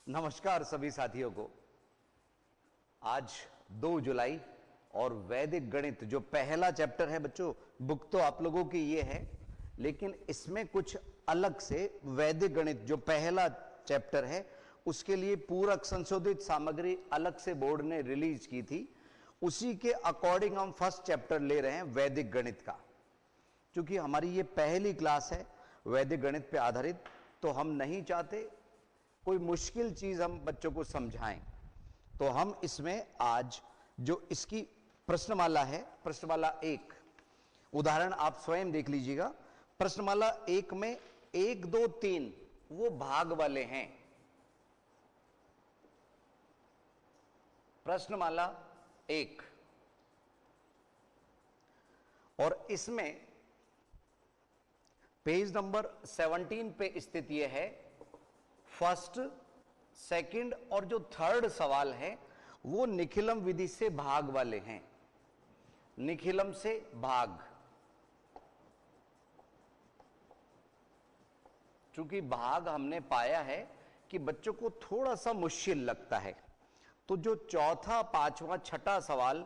नमस्कार सभी साथियों को। आज 2 जुलाई और वैदिक गणित जो पहला चैप्टर है बच्चों, बुक तो आप लोगों की ये है, लेकिन इसमें कुछ अलग से वैदिक गणित जो पहला चैप्टर है उसके लिए पूरक संशोधित सामग्री अलग से बोर्ड ने रिलीज की थी। उसी के अकॉर्डिंग हम फर्स्ट चैप्टर ले रहे हैं वैदिक गणित का। क्योंकि हमारी ये पहली क्लास है वैदिक गणित पे आधारित, तो हम नहीं चाहते कोई मुश्किल चीज हम बच्चों को समझाएं। तो हम इसमें आज जो इसकी प्रश्नमाला है, प्रश्नमाला 1, उदाहरण आप स्वयं देख लीजिएगा। प्रश्नमाला 1 में 1, 2, 3 वो भाग वाले हैं। प्रश्नमाला 1 और इसमें पेज नंबर 17 पे स्थित यह है। फर्स्ट, सेकंड और जो थर्ड सवाल है वो निखिलम विधि से भाग वाले हैं। निखिलम से भाग, चूंकि भाग हमने पाया है कि बच्चों को थोड़ा सा मुश्किल लगता है, तो जो चौथा, पांचवा, छठा सवाल,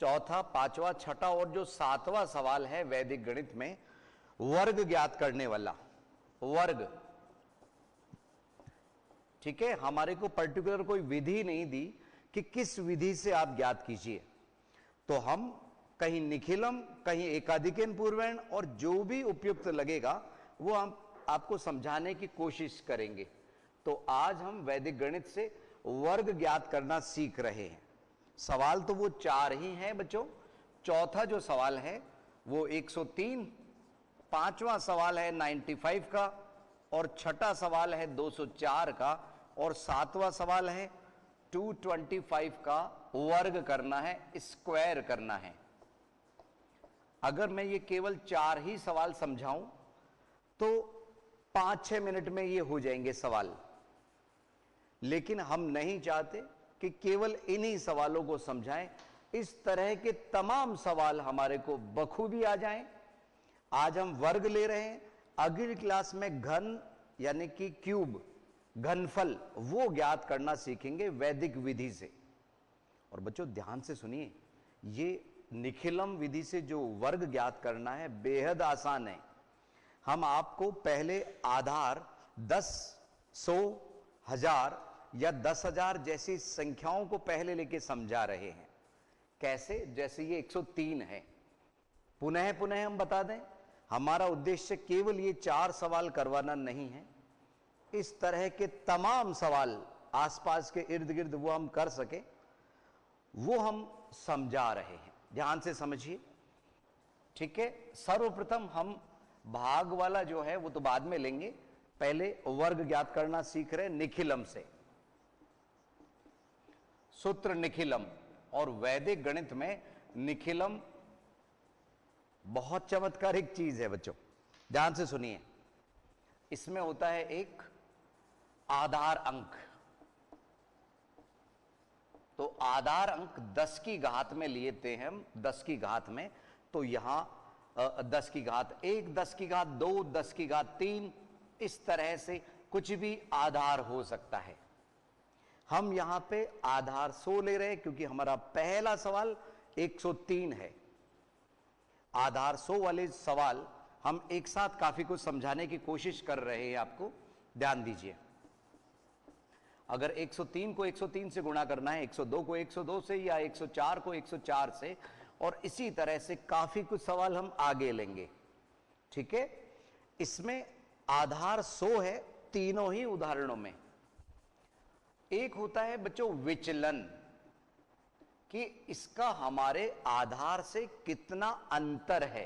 चौथा, पांचवा, छठा और जो सातवां सवाल है वैदिक गणित में वर्ग ज्ञात करने वाला, वर्ग, ठीक है। हमारे को पर्टिकुलर कोई विधि नहीं दी कि किस विधि से आप ज्ञात कीजिए, तो हम कहीं निखिलम, कहीं एकाधिकेन पूर्वेण और जो भी उपयुक्त लगेगा वो हम आपको समझाने की कोशिश करेंगे। तो आज हम वैदिक गणित से वर्ग ज्ञात करना सीख रहे हैं। सवाल तो वो 4 ही हैं बच्चों। चौथा जो सवाल है वो 103, पांचवा सवाल है 95 का और छठा सवाल है 204 का और सातवां सवाल है 225 का वर्ग करना है, स्क्वायर करना है। अगर मैं ये केवल 4 ही सवाल समझाऊं तो 5-6 मिनट में ये हो जाएंगे सवाल, लेकिन हम नहीं चाहते कि केवल इन्हीं सवालों को समझाएं। इस तरह के तमाम सवाल हमारे को बखूबी आ जाएं। आज हम वर्ग ले रहे हैं, अगली क्लास में घन यानी कि क्यूब, घनफल, वो ज्ञात करना सीखेंगे वैदिक विधि से। और बच्चों ध्यान से सुनिए, ये निखिलम विधि से जो वर्ग ज्ञात करना है बेहद आसान है। हम आपको पहले आधार 10, 100, 1000 या 10,000 जैसी संख्याओं को पहले लेके समझा रहे हैं। कैसे? जैसे ये 103 है। पुनः पुनः हम बता दें, हमारा उद्देश्य केवल ये 4 सवाल करवाना नहीं है। इस तरह के तमाम सवाल आसपास के इर्द गिर्द वो हम कर सके, वो हम समझा रहे हैं। ध्यान से समझिए, ठीक है। सर्वप्रथम हम भाग वाला जो है वो तो बाद में लेंगे, पहले वर्ग ज्ञात करना सीख रहे निखिलम से। सूत्र निखिलम, और वैदिक गणित में निखिलम बहुत चमत्कारिक चीज है बच्चों। ध्यान से सुनिए, इसमें होता है एक आधार अंक। तो आधार अंक 10 की घात में लेते हैं हम, 10 की घात में। तो यहां 10 की घात 1, 10 की घात 2, 10 की घात 3, इस तरह से कुछ भी आधार हो सकता है। हम यहां पे आधार 100 ले रहे हैं क्योंकि हमारा पहला सवाल 103 है। आधार 100 वाले सवाल हम एक साथ काफी कुछ समझाने की कोशिश कर रहे हैं आपको। ध्यान दीजिए, अगर 103 को 103 से गुणा करना है, 102 को 102 से, या 104 को 104 से, और इसी तरह से काफी कुछ सवाल हम आगे लेंगे, ठीक है। इसमें आधार 100 है तीनों ही उदाहरणों में। एक होता है बच्चों विचलन, कि इसका हमारे आधार से कितना अंतर है।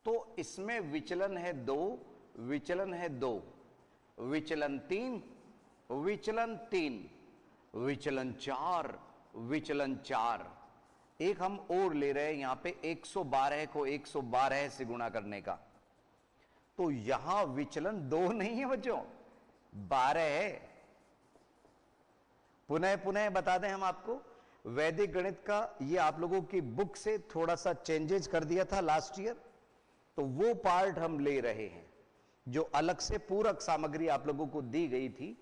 तो इसमें विचलन है 2, विचलन है 2, विचलन 3, विचलन 3, विचलन 4, विचलन 4। एक हम और ले रहे हैं यहां पे 112 को 112 से गुणा करने का। तो यहां विचलन 2 नहीं है बच्चों, 12 है। पुनः पुनः बता दें हम आपको, वैदिक गणित का ये आप लोगों की बुक से थोड़ा सा चेंजेस कर दिया था लास्ट ईयर, तो वो पार्ट हम ले रहे हैं। जो अलग से पूरक सामग्री आप लोगों को दी गई थी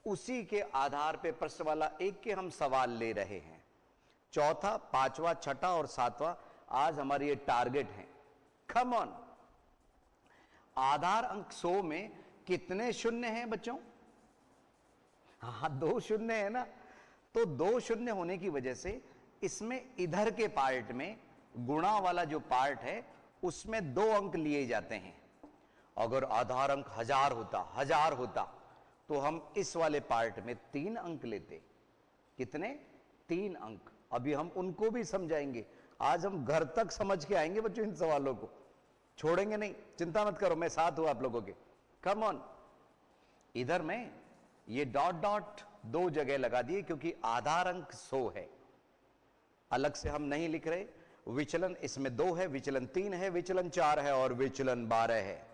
उसी के आधार पे प्रश्न वाला 1 के हम सवाल ले रहे हैं। चौथा, पांचवा, छठा और सातवां आज हमारी ये टारगेट है। Come on. आधार अंक 100 में कितने शून्य हैं बच्चों? हाँ, 2 शून्य है ना। तो 2 शून्य होने की वजह से इसमें इधर के पार्ट में गुणा वाला जो पार्ट है उसमें 2 अंक लिए जाते हैं। अगर आधार अंक 1000 होता तो हम इस वाले पार्ट में 3 अंक लेते। कितने? 3 अंक। अभी हम उनको भी समझाएंगे। आज हम घर तक समझ के आएंगे बच्चों, इन सवालों को छोड़ेंगे नहीं, चिंता मत करो, मैं साथ हूं आप लोगों के। Come on. इधर में ये डॉट डॉट 2 जगह लगा दिए क्योंकि आधार अंक 100 है, अलग से हम नहीं लिख रहे। विचलन इसमें 2 है, विचलन 3 है, विचलन 4 है और विचलन 12 है।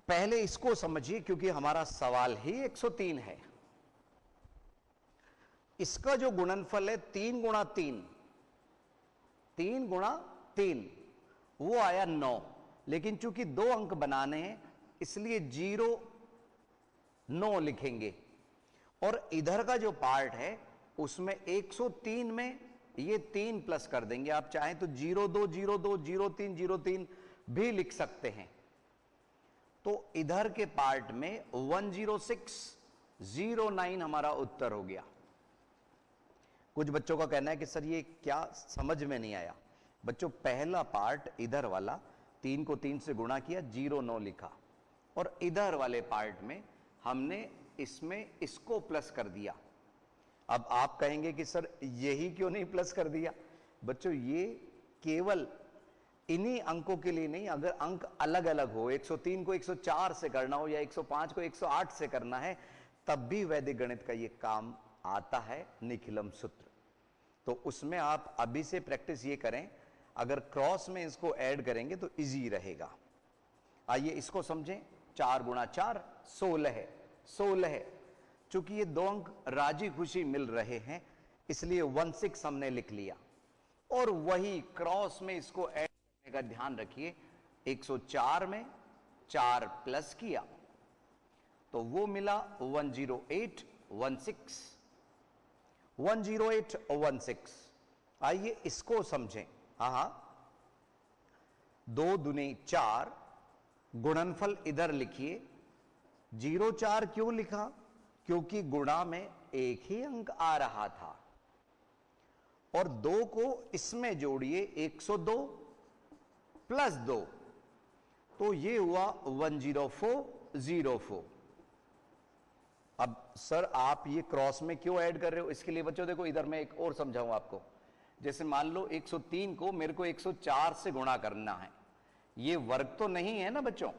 पहले इसको समझिए क्योंकि हमारा सवाल ही 103 है। इसका जो गुणनफल है 3 गुणा 3 वो आया 9, लेकिन चूंकि 2 अंक बनाने हैं इसलिए 0 9 लिखेंगे। और इधर का जो पार्ट है उसमें 103 में ये 3 प्लस कर देंगे। आप चाहें तो 02 02 03 03 भी लिख सकते हैं। तो इधर के पार्ट में 10609 हमारा उत्तर हो गया। कुछ बच्चों का कहना है कि सर ये क्या समझ में नहीं आया। बच्चों, पहला पार्ट इधर वाला 3 को 3 से गुणा किया, 09 लिखा, और इधर वाले पार्ट में हमने इसमें इसको प्लस कर दिया। अब आप कहेंगे कि सर यही क्यों नहीं प्लस कर दिया? बच्चों, ये केवल इन्हीं अंकों के लिए नहीं, अगर अंक अलग अलग हो, 103 को 104 से करना हो या 105 को 108 से करना है, तब भी वैदिक गणित का ये काम आता है, निखिलम सूत्र। तो उसमें आप अभी से प्रैक्टिस ये करें, अगर क्रॉस में इसको ऐड करेंगे तो इजी रहेगा। आइए इसको समझें। 4 गुणा 4 16 है, 16 है। चूंकि ये 2 अंक राजी खुशी मिल रहे हैं इसलिए 16 हमने लिख लिया। और वही क्रॉस में इसको ऐड करने का ध्यान रखिए। 104 में 4 प्लस किया तो वो मिला 10816। आइए इसको समझें। हाँ, 2 दूनी 4, गुणनफल इधर लिखिए। 04 क्यों लिखा? क्योंकि गुणा में एक ही अंक आ रहा था। और 2 को इसमें जोड़िए, 102 प्लस 2, तो ये हुआ 10404। अब सर आप ये क्रॉस में क्यों ऐड कर रहे हो? इसके लिए बच्चों देखो, इधर मैं एक और समझाऊं आपको। जैसे मान लो 103 को मेरे को 104 से गुणा करना है, ये वर्ग तो नहीं है ना बच्चों,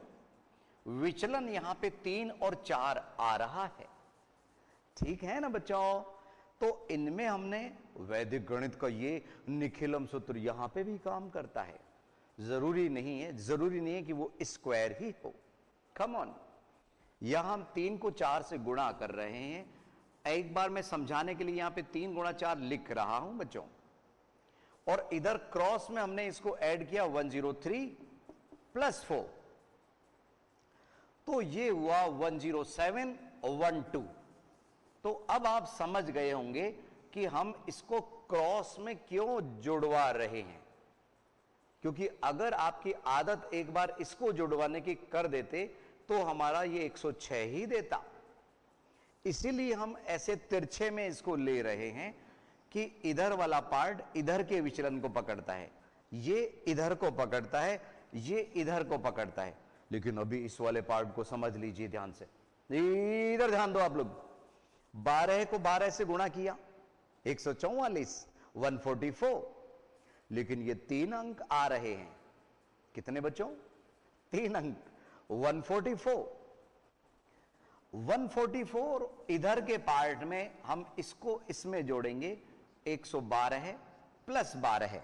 विचलन यहां पे 3 और 4 आ रहा है, ठीक है ना बच्चों? तो इनमें हमने वैदिक गणित का ये निखिलम सूत्र यहां पे भी काम करता है। जरूरी नहीं है कि वो स्क्वायर ही हो। Come on. यहां हम 3 को 4 से गुणा कर रहे हैं। एक बार मैं समझाने के लिए यहां पे 3 गुणा 4 लिख रहा हूं बच्चों, और इधर क्रॉस में हमने इसको ऐड किया 103 प्लस 4, तो ये हुआ 10712। तो अब आप समझ गए होंगे कि हम इसको क्रॉस में क्यों जुड़वा रहे हैं। क्योंकि अगर आपकी आदत एक बार इसको जुड़वाने की कर देते तो हमारा ये 106 ही देता। इसीलिए हम ऐसे तिरछे में इसको ले रहे हैं कि इधर वाला पार्ट इधर के विचलन को पकड़ता है, ये इधर को पकड़ता है, ये इधर को पकड़ता है। लेकिन अभी इस वाले पार्ट को समझ लीजिए ध्यान से, इधर ध्यान दो आप लोग। 12 को 12 से गुणा किया, 144, 144, लेकिन ये 3 अंक आ रहे हैं। कितने बच्चों? 3 अंक। 144 इधर के पार्ट में हम इसको इसमें जोड़ेंगे, 112 है प्लस 12 है।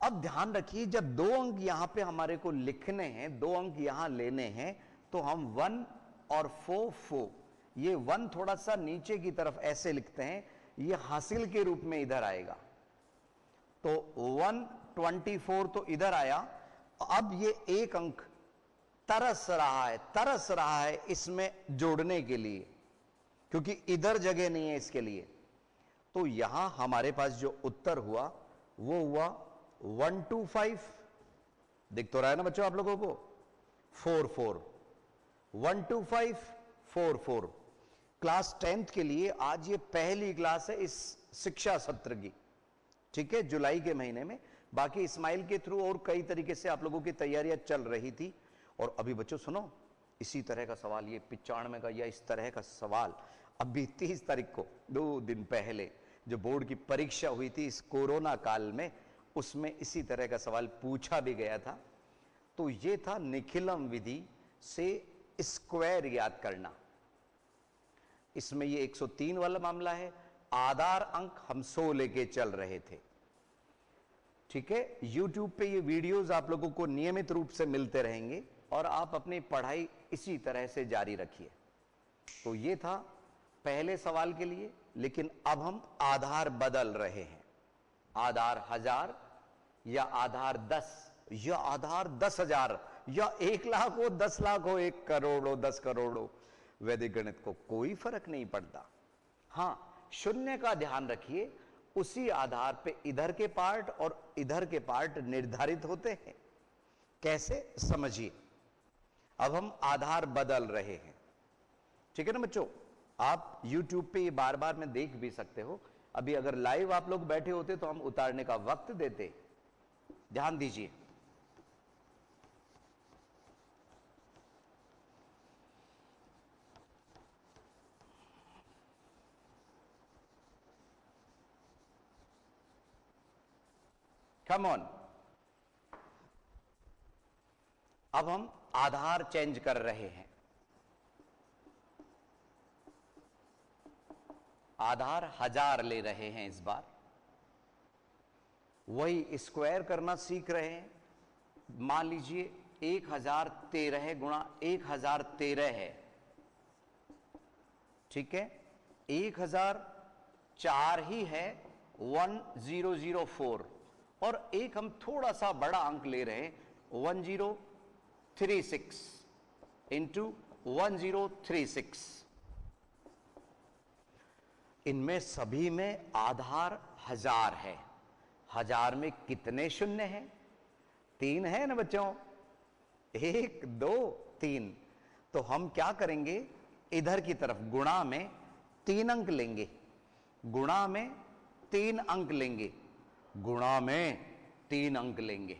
अब ध्यान रखिए, जब 2 अंक यहां पे हमारे को लिखने हैं, 2 अंक यहां लेने हैं, तो हम 1 और 4, ये 1 थोड़ा सा नीचे की तरफ ऐसे लिखते हैं, ये हासिल के रूप में इधर आएगा। तो 124 तो इधर आया। अब ये 1 अंक तरस रहा है इसमें जोड़ने के लिए, क्योंकि इधर जगह नहीं है इसके लिए। तो यहां हमारे पास जो उत्तर हुआ वो हुआ 125। दिख तो रहा है ना बच्चों आप लोगों को? 44 12544। क्लास 10th के लिए आज ये पहली क्लास है इस शिक्षा सत्र की, ठीक है, जुलाई के महीने में। बाकी इस्माइल के थ्रू और कई तरीके से आप लोगों की तैयारियां चल रही थी। और अभी बच्चों सुनो, इसी तरह का सवाल, ये 95 का या इस तरह का सवाल अभी 30 तारीख को 2 दिन पहले जो बोर्ड की परीक्षा हुई थी इस कोरोना काल में, उसमें इसी तरह का सवाल पूछा भी गया था। तो ये था निखिलम विधि से स्क्वायर याद करना। इसमें ये 103 वाला मामला है। आधार अंक हम 100 लेके चल रहे थे, ठीक है। YouTube पे ये वीडियोस आप लोगों को नियमित रूप से मिलते रहेंगे और आप अपनी पढ़ाई इसी तरह से जारी रखिए। तो ये था पहले सवाल के लिए, लेकिन अब हम आधार बदल रहे हैं। आधार 1000 या आधार 10 या आधार 10,000 या 1 लाख हो, 10 लाख हो, 1 करोड़ हो, 10 करोड़ हो, वैदिक गणित को कोई फर्क नहीं पड़ता। हां, शून्य का ध्यान रखिए, उसी आधार पे इधर के पार्ट और इधर के पार्ट निर्धारित होते हैं। कैसे, समझिए। अब हम आधार बदल रहे हैं, ठीक है ना बच्चों। आप YouTube पे ये बार बार में देख भी सकते हो। अभी अगर लाइव आप लोग बैठे होते तो हम उतारने का वक्त देते। ध्यान दीजिए, कम ऑन। अब हम आधार चेंज कर रहे हैं। आधार 1000 ले रहे हैं इस बार। वही स्क्वायर करना सीख रहे हैं। मान लीजिए 1013 गुणा 1013 है, ठीक है। 1004 ही है, 1004, और एक हम थोड़ा सा बड़ा अंक ले रहे हैं, 1036 इंटू 1036। इनमें सभी में आधार 1000 है। 1000 में कितने शून्य हैं? 3 है ना बच्चों, 1 2 3। तो हम क्या करेंगे, इधर की तरफ गुणा में 3 अंक लेंगे, गुणा में 3 अंक लेंगे, गुणा में 3 अंक लेंगे,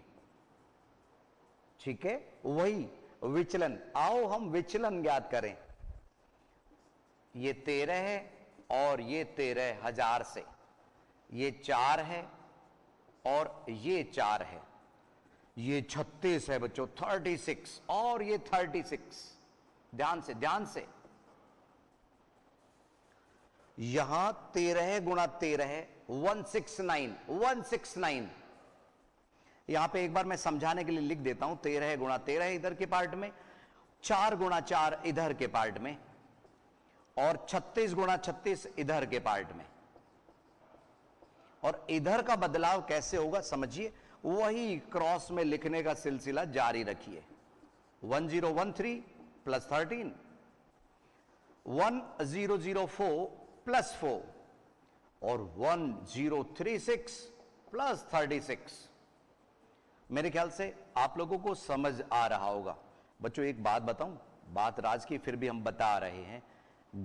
ठीक है। वही विचलन, आओ हम विचलन ज्ञात करें। ये 13 है और ये 13 1000 से, ये 4 है और ये 4 है, ये 36 है बच्चों, 36, और ये 36। ध्यान से, ध्यान से। यहां 13 गुणा 13 है, 169, 169। यहां पे एक बार मैं समझाने के लिए लिख देता हूं, 13 गुणा 13 इधर के पार्ट में, 4 गुणा 4 इधर के पार्ट में, और 36 गुणा 36 इधर के पार्ट में। और इधर का बदलाव कैसे होगा समझिए, वही क्रॉस में लिखने का सिलसिला जारी रखिए। 1013 प्लस 13, 1004 प्लस 4, और 1036 प्लस 36। मेरे ख्याल से आप लोगों को समझ आ रहा होगा। बच्चों एक बात बताऊं, बात राज की फिर भी हम बता रहे हैं,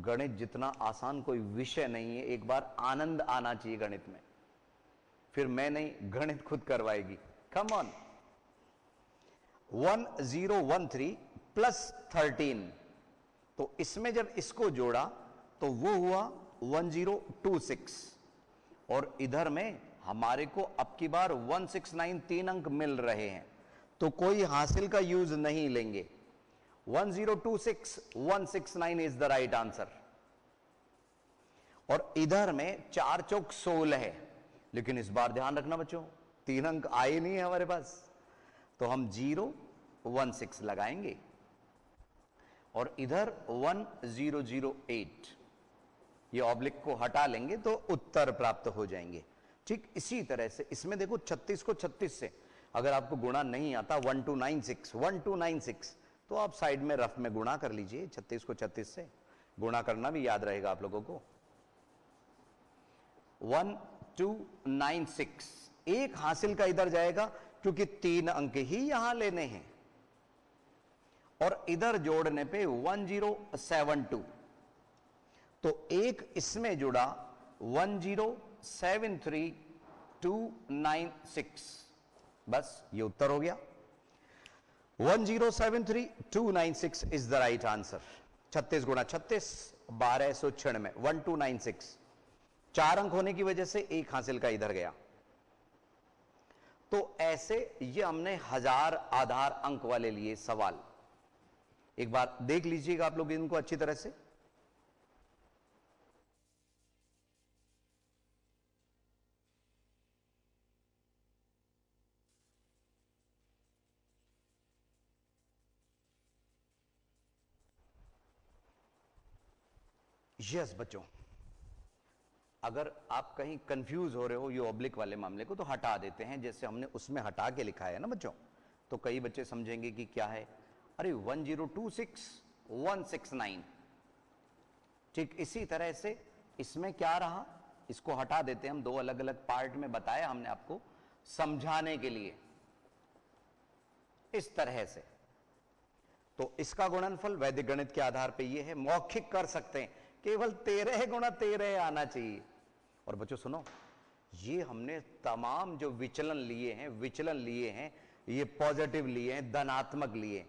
गणित जितना आसान कोई विषय नहीं है। एक बार आनंद आना चाहिए गणित में, फिर मैं नहीं, गणित खुद करवाएगी। Come on. 1013 प्लस 13, तो इसमें जब इसको जोड़ा तो वो हुआ 1026, और इधर में हमारे को अब की बार 169 3 अंक मिल रहे हैं, तो कोई हासिल का यूज नहीं लेंगे। 1026 169 इज द राइट आंसर। और इधर में 4 चौक 16 है, लेकिन इस बार ध्यान रखना बच्चों, 3 अंक आए नहीं है हमारे पास, तो हम 016 लगाएंगे, और इधर 1008, ये ऑब्लिक को हटा लेंगे तो उत्तर प्राप्त हो जाएंगे। ठीक इसी तरह से इसमें देखो 36 को 36 से अगर आपको गुणा नहीं आता, 1296 तो आप साइड में रफ में गुणा कर लीजिए, 36 को 36 से गुणा करना भी याद रहेगा आप लोगों को। 1296 एक हासिल का इधर जाएगा क्योंकि 3 अंक ही यहां लेने हैं, और इधर जोड़ने पे 1072, तो एक इसमें जुड़ा 1073296, बस ये उत्तर हो गया। 1073296 इज द राइट आंसर। 36 गुणा 36 1296, 1296, 4 अंक होने की वजह से एक हासिल का इधर गया। तो ऐसे ये हमने 1000 आधार अंक वाले लिए सवाल। एक बार देख लीजिएगा आप लोग इनको अच्छी तरह से। यस बच्चों, अगर आप कहीं कंफ्यूज हो रहे हो ये ऑब्लिक वाले मामले को, तो हटा देते हैं, जैसे हमने उसमें हटा के लिखा है ना बच्चों, तो कई बच्चे समझेंगे कि क्या है, अरे 1026 169, ठीक इसी तरह से इसमें क्या रहा, इसको हटा देते हैं हम। 2 अलग अलग पार्ट में बताया हमने आपको समझाने के लिए, इस तरह से। तो इसका गुणनफल वैदिक गणित के आधार पर यह है, मौखिक कर सकते हैं, केवल 13 गुणा 13 आना चाहिए। और बच्चों सुनो, ये हमने तमाम जो विचलन लिए हैं, ये पॉजिटिव लिए हैं, धनात्मक लिए।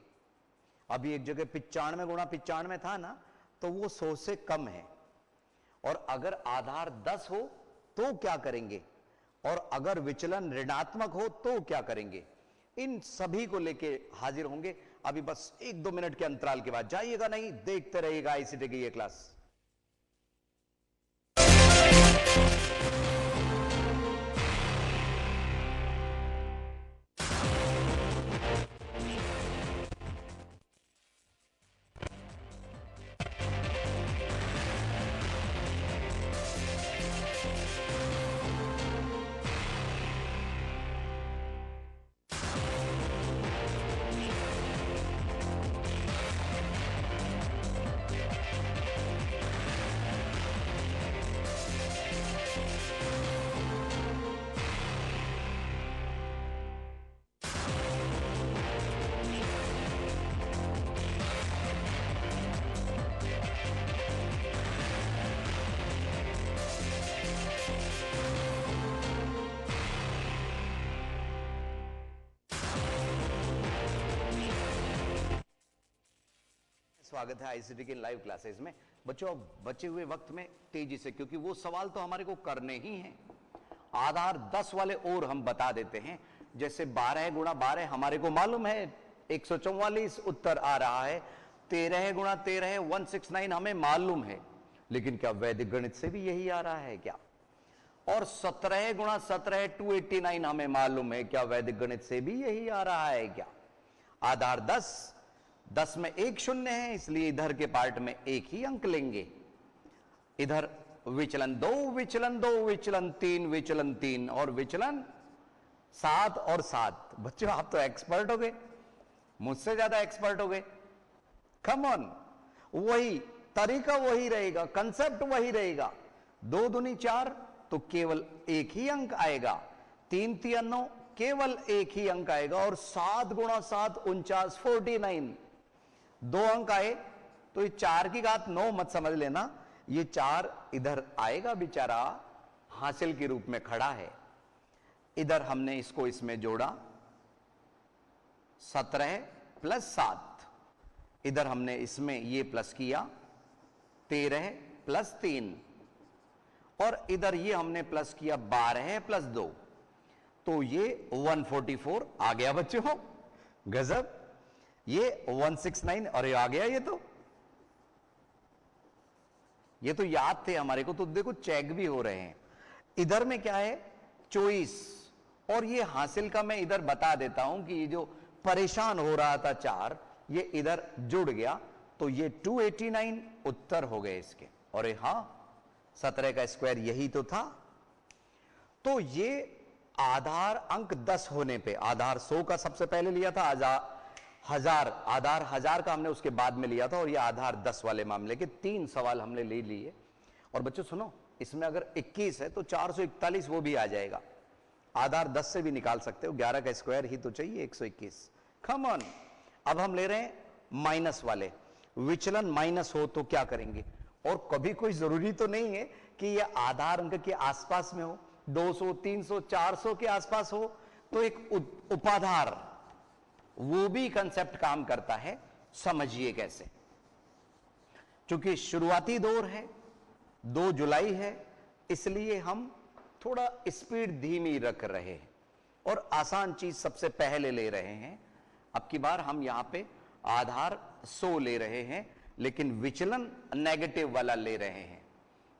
अभी एक जगह 95 गुणा 95 था ना, तो वो 100 से कम है। और अगर आधार 10 हो तो क्या करेंगे, और अगर विचलन ऋणात्मक हो तो क्या करेंगे, इन सभी को लेके हाजिर होंगे। अभी बस 1-2 मिनट के अंतराल के बाद जाइएगा नहीं, देखते रहिएगा आईसीटी की ये क्लास। स्वागत है आईसीटी के लाइव क्लासेस में। बच्चों बचे हुए वक्त में तेजी से, क्योंकि वो सवाल तो हमारे को करने ही हैं, आधार 10 वाले और हम बता देते हैं। जैसे 12 गुणा 12 हमारे को मालूम है 144 उत्तर आ रहा है, 13 गुणा 13 169 हमें मालूम है, लेकिन क्या वैदिक गणित से भी यही आ रहा है क्या? और 17 गुणा 17 289 हमें मालूम है, क्या वैदिक गणित से भी यही आ रहा है क्या? आधार 10 में एक शून्य है, इसलिए इधर के पार्ट में एक ही अंक लेंगे। इधर विचलन 2 विचलन 2 विचलन 3 विचलन 3 और विचलन 7 और 7। बच्चों आप तो एक्सपर्ट हो गए, मुझसे ज्यादा एक्सपर्ट हो गए। कम ऑन, वही तरीका वही रहेगा, कंसेप्ट वही रहेगा। 2 दूनी 4 तो केवल एक ही अंक आएगा, 3 3 9 केवल एक ही अंक आएगा, और 7 गुणा 7 49 49 2 अंक आए। तो ये 4 की घात 9 मत समझ लेना, ये 4 इधर आएगा, बेचारा हासिल के रूप में खड़ा है। इधर हमने इसको इसमें जोड़ा 17 प्लस 7, इधर हमने इसमें ये प्लस किया 13 प्लस 3, और इधर ये हमने प्लस किया 12 प्लस 2, तो ये 144 आ गया बच्चों। गजब, ये 169 और ये आ गया। ये तो याद थे हमारे को, तो देखो चेक भी हो रहे हैं। इधर में क्या है 24, और ये हासिल का मैं इधर बता देता हूं कि ये जो परेशान हो रहा था 4, ये इधर जुड़ गया, तो ये 289 उत्तर हो गए इसके। और ये हाँ 17 का स्क्वायर यही तो था। तो ये आधार अंक 10 होने पे, आधार 100 का सबसे पहले लिया था, हजार, आधार 1000 का हमने उसके बाद में लिया था, और ये आधार 10 वाले मामले के 3 सवाल हमने ले लिए। और बच्चों सुनो, इसमें अगर 21 है तो 441 वो भी आ जाएगा, आधार 10 से भी निकाल सकते हो, 11 का स्क्वायर ही तो चाहिए 121। Come on. अब हम ले रहे हैं माइनस वाले, विचलन माइनस हो तो क्या करेंगे, और कभी कोई जरूरी तो नहीं है कि यह आधार अंक के आसपास में हो, 200, 300, 400 के आसपास हो, तो एक उपाधार, वो भी कंसेप्ट काम करता है। समझिए कैसे। चूंकि शुरुआती दौर है, 2 जुलाई है, इसलिए हम थोड़ा स्पीड धीमी रख रहे हैं और आसान चीज सबसे पहले ले रहे हैं। अब की बार हम यहां पे आधार 100 ले रहे हैं, लेकिन विचलन नेगेटिव वाला ले रहे हैं।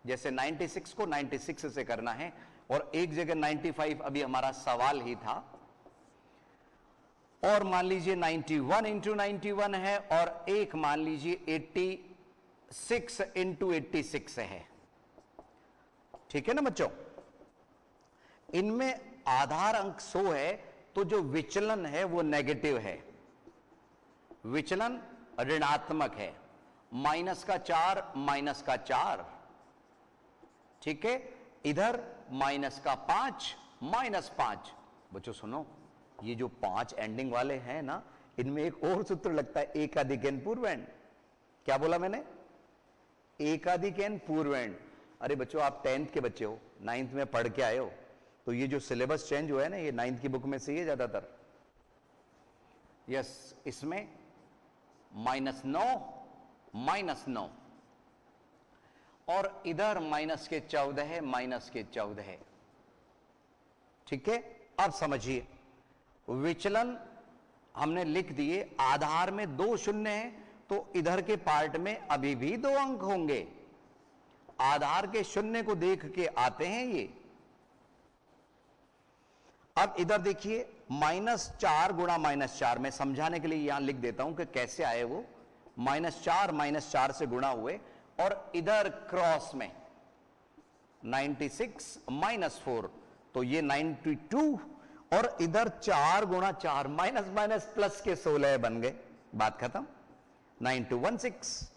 जैसे 96 को 96 से करना है, और एक जगह 95 अभी हमारा सवाल ही था, और मान लीजिए 91 इंटू 91 है, और एक मान लीजिए 86 इंटू 86 है। ठीक है ना बच्चों। इनमें आधार अंक 100 है, तो जो विचलन है वो नेगेटिव है, विचलन ऋणात्मक है, माइनस का 4 माइनस का 4। ठीक है, इधर माइनस का 5 माइनस 5। बच्चों सुनो, ये जो 5 एंडिंग वाले हैं ना, इनमें एक और सूत्र लगता है, एकाधिक एन पूर्वेंड। क्या बोला मैंने? एकाधिक एन पूर्वेंड। अरे बच्चों, आप 10th के बच्चे हो, 9th में पढ़ के आए हो, तो ये जो सिलेबस चेंज हुआ है ना, ये 9th की बुक में से ही है ज्यादातर। यस, इसमें -9 -9, और इधर माइनस के 14 है, माइनस के 14 है। ठीक है, अब समझिए, विचलन हमने लिख दिए, आधार में 2 शून्य है, तो इधर के पार्ट में अभी भी 2 अंक होंगे, आधार के शून्य को देख के आते हैं ये। अब इधर देखिए, -4 गुणा -4, मैं समझाने के लिए यहां लिख देता हूं कि कैसे आए वो। -4 से गुणा हुए, और इधर क्रॉस में 96 -4, तो ये 92, और इधर 4 गुणा 4, माइनस माइनस प्लस के 16 बन गए, बात खत्म। 9216,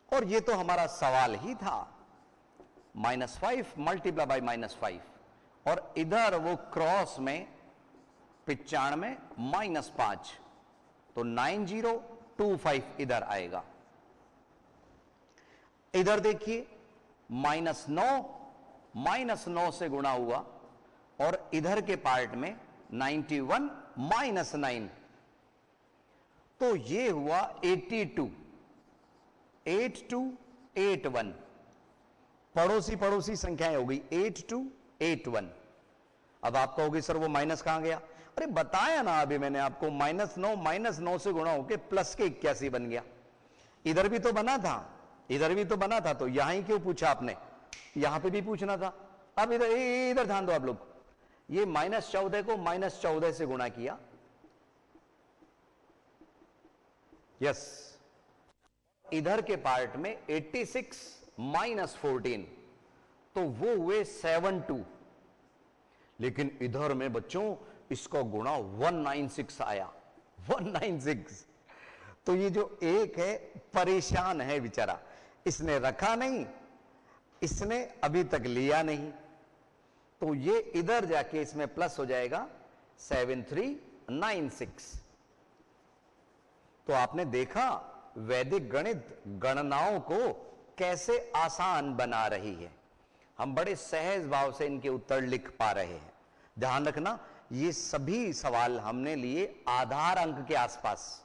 और ये तो हमारा सवाल ही था, -5 मल्टीप्लाई बाई -5, और इधर वो क्रॉस में 95 -5, तो 9025 इधर आएगा। इधर देखिए, -9 से गुणा हुआ, और इधर के पार्ट में 91 -9, तो ये हुआ 82 8281। पड़ोसी पड़ोसी संख्याएं हो गई 8281। अब आप कहोगे सर वो माइनस कहां गया? अरे बताया ना अभी मैंने आपको, -9 से गुणा होकर प्लस के 81 बन गया। इधर भी तो बना था, इधर भी तो बना था, तो यहां ही क्यों पूछा आपने? यहां पे भी पूछना था। अब इधर ध्यान दो आप लोग, ये -14 को -14 से गुणा किया, यस। इधर के पार्ट में 86 -14, तो वो हुए 72, लेकिन इधर में बच्चों इसका गुणा 196 आया, 196। तो ये जो एक है परेशान है बेचारा, इसने रखा नहीं, इसने अभी तक लिया नहीं, तो ये इधर जाके इसमें प्लस हो जाएगा 7396। तो आपने देखा वैदिक गणित गणनाओं को कैसे आसान बना रही है। हम बड़े सहज भाव से इनके उत्तर लिख पा रहे हैं। ध्यान रखना, ये सभी सवाल हमने लिए आधार अंक के आसपास।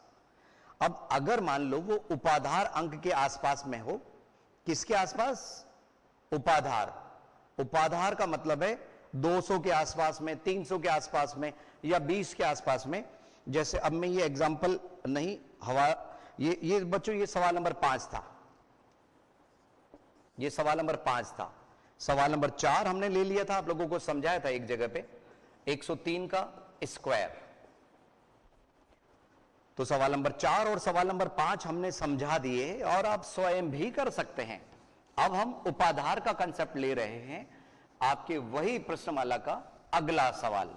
अब अगर मान लो वो उपाधार अंक के आसपास में हो, किसके आसपास? उपाधार। उपाधार का मतलब है 200 के आसपास में, 300 के आसपास में, या 20 के आसपास में। जैसे अब मैं ये एग्जांपल नहीं, ये बच्चों ये सवाल नंबर 5 था, ये सवाल नंबर 5 था। सवाल नंबर 4 हमने ले लिया था, आप लोगों को समझाया था एक जगह पे, 103 का स्क्वायर। तो सवाल नंबर 4 और सवाल नंबर 5 हमने समझा दिए, और आप स्वयं भी कर सकते हैं। अब हम उपाधार का कंसेप्ट ले रहे हैं, आपके वही प्रश्नमाला का अगला सवाल।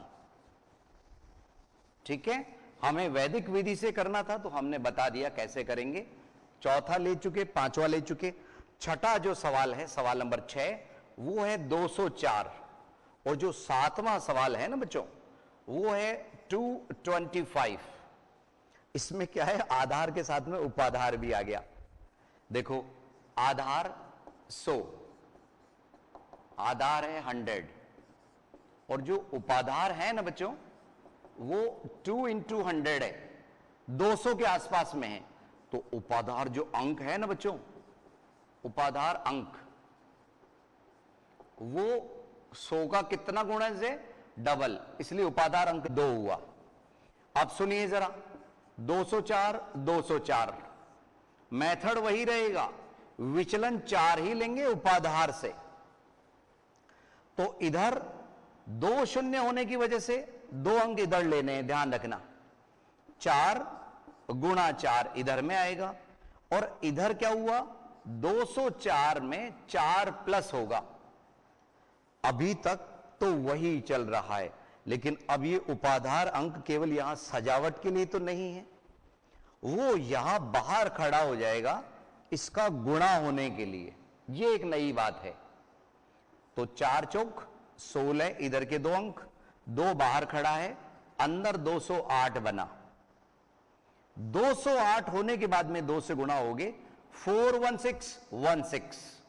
ठीक है, हमें वैदिक विधि से करना था तो हमने बता दिया कैसे करेंगे। चौथा ले चुके, पांचवा ले चुके। छठा जो सवाल है, सवाल नंबर 6, वो है 204, और जो सातवां सवाल है ना बच्चों, वो है 225। इसमें क्या है, आधार के साथ में उपाधार भी आ गया। देखो, आधार 100, आधार है 100, और जो उपाधार है ना बच्चों, वो 2 into 100 है, 200 के आसपास में है। तो उपाधार जो अंक है ना बच्चों, उपाधार अंक, वो 100 का कितना गुणा है, डबल, इसलिए उपाधार अंक 2 हुआ। अब सुनिए जरा, 204, 204, मेथड वही रहेगा, विचलन 4 ही लेंगे उपाधार से। तो इधर 2 शून्य होने की वजह से 2 अंक इधर लेने हैं, ध्यान रखना। 4 गुणा 4 इधर में आएगा, और इधर क्या हुआ, 204 में 4 प्लस होगा। अभी तक तो वही चल रहा है, लेकिन अब ये उपाधार अंक केवल यहां सजावट के लिए तो नहीं है, वो यहां बाहर खड़ा हो जाएगा इसका गुणा होने के लिए। ये एक नई बात है। तो 4 चौक 16, इधर के 2 अंक, 2 बाहर खड़ा है, अंदर 208 बना। 208 होने के बाद में 2 से गुणा होगे, 41616,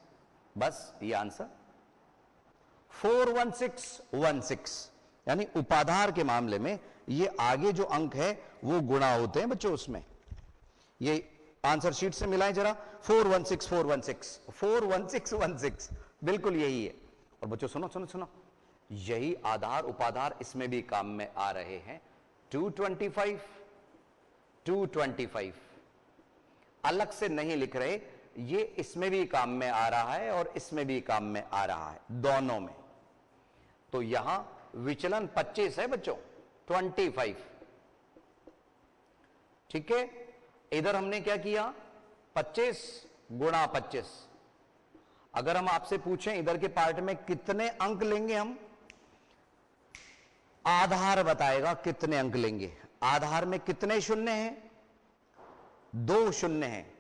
बस ये आंसर 41616। यानी उपाधार के मामले में ये आगे जो अंक है वो गुणा होते हैं बच्चों उसमें। ये आंसर शीट से मिलाएं जरा, 416 416, बिल्कुल यही है। और बच्चों सुनो सुनो सुनो, यही आधार उपाधार इसमें भी काम में आ रहे हैं। 225 225 अलग से नहीं लिख रहे, ये इसमें भी काम में आ रहा है और इसमें भी काम में आ रहा है, दोनों में। तो यहां विचलन 25 है बच्चों, 25, ठीक है। इधर हमने क्या किया, 25 गुणा 25। अगर हम आपसे पूछें इधर के पार्ट में कितने अंक लेंगे हम, आधार बताएगा कितने अंक लेंगे। आधार में कितने शून्य हैं, 2 शून्य हैं,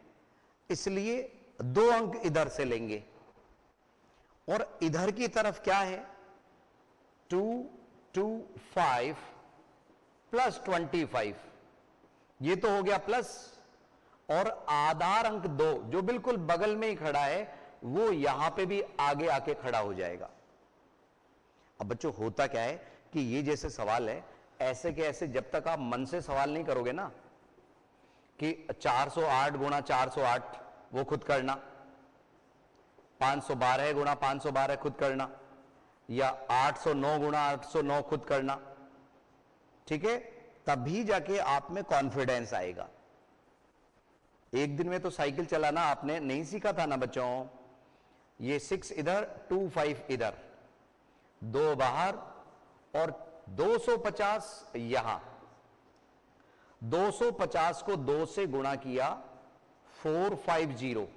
इसलिए 2 अंक इधर से लेंगे। और इधर की तरफ क्या है, 225 प्लस 25, ये तो हो गया प्लस, और आधार अंक 2 जो बिल्कुल बगल में ही खड़ा है वो यहां पे भी आगे आके खड़ा हो जाएगा। अब बच्चों होता क्या है कि ये जैसे सवाल है, ऐसे के ऐसे जब तक आप मन से सवाल नहीं करोगे ना, कि 408 गुणा 408 वो खुद करना, 512 गुणा 512 खुद करना, या 809 गुणा 809 खुद करना, ठीक है, तभी जाके आप में कॉन्फिडेंस आएगा। एक दिन में तो साइकिल चलाना आपने नहीं सीखा था ना बच्चों। ये 6 इधर 25 इधर, 2 बाहर और 250 यहां। 250 को 2 से गुणा किया 450,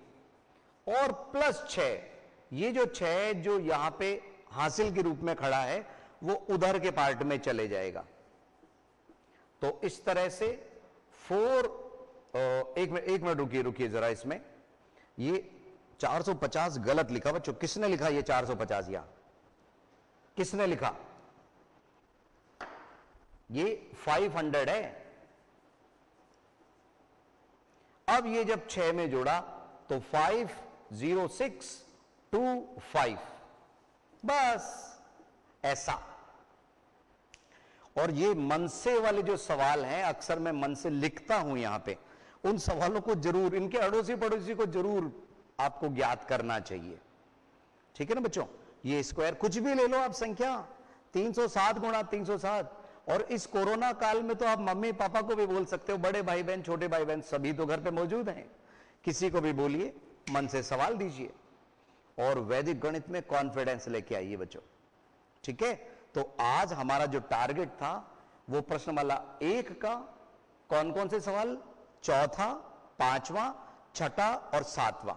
और प्लस 6, ये जो 6 जो यहां पे हासिल के रूप में खड़ा है वो उधर के पार्ट में चले जाएगा। तो इस तरह से 1 मिनट रुकिए जरा, इसमें ये 450 गलत लिखा बच्चों। किसने लिखा ये 450, यहां किसने लिखा, ये 500 है। अब ये जब 6 में जोड़ा तो 50625, बस ऐसा। और ये मन से वाले जो सवाल हैं, अक्सर मैं मन से लिखता हूं यहां पे, उन सवालों को जरूर, इनके अड़ोसी पड़ोसी को जरूर आपको ज्ञात करना चाहिए, ठीक है ना बच्चों। ये स्क्वायर कुछ भी ले लो आप संख्या, 307 गुणा 307। और इस कोरोना काल में तो आप मम्मी पापा को भी बोल सकते हो, बड़े भाई बहन छोटे भाई बहन सभी तो घर पे मौजूद हैं, किसी को भी बोलिए, मन से सवाल दीजिए और वैदिक गणित में कॉन्फिडेंस लेके आइए बच्चों, ठीक है। तो आज हमारा जो टारगेट था वो प्रश्नमाला 1 का कौन कौन से सवाल, चौथा, पांचवा, छठा और सातवां,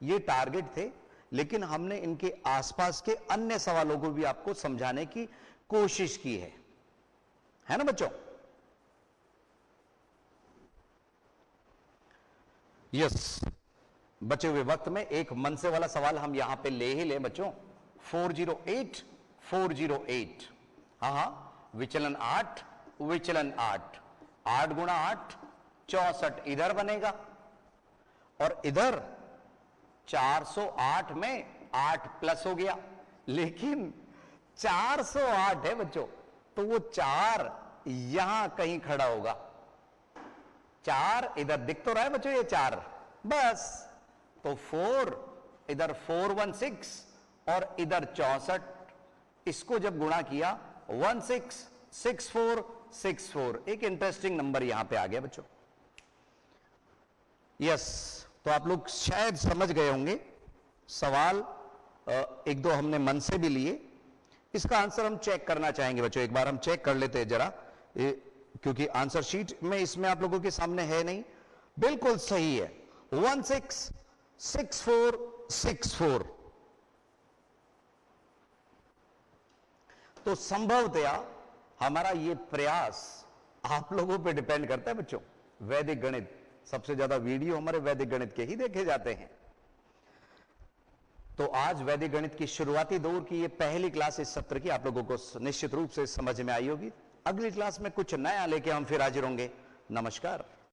ये टारगेट थे। लेकिन हमने इनके आसपास के अन्य सवालों को भी आपको समझाने की कोशिश की है ना बच्चों। यस, बचे हुए वक्त में एक मन से वाला सवाल हम यहां पे ले ही ले बच्चों। 408 408, हाँ, विचलन 8, विचलन 8, 8 गुणा 8 64 इधर बनेगा, और इधर 408 में 8 प्लस हो गया, लेकिन 408 है बच्चों, तो वो 4 यहां कहीं खड़ा होगा। 4 इधर दिख तो रहा है बच्चों, ये 4 बस, तो 4 इधर 416 और इधर 64, इसको जब गुणा किया 166464, एक इंटरेस्टिंग नंबर यहां पे आ गया बच्चों। यस, तो आप लोग शायद समझ गए होंगे। सवाल एक दो हमने मन से भी लिए, इसका आंसर हम चेक करना चाहेंगे बच्चों। एक बार हम चेक कर लेते हैं जरा, क्योंकि आंसर शीट में इसमें आप लोगों के सामने है नहीं। बिल्कुल सही है, 166464। तो संभवतया हमारा ये प्रयास आप लोगों पे डिपेंड करता है बच्चों। वैदिक गणित, सबसे ज्यादा वीडियो हमारे वैदिक गणित के ही देखे जाते हैं। तो आज वैदिक गणित की शुरुआती दौर की ये पहली क्लास इस सत्र की आप लोगों को निश्चित रूप से समझ में आई होगी। अगली क्लास में कुछ नया लेके हम फिर हाजिर होंगे। नमस्कार।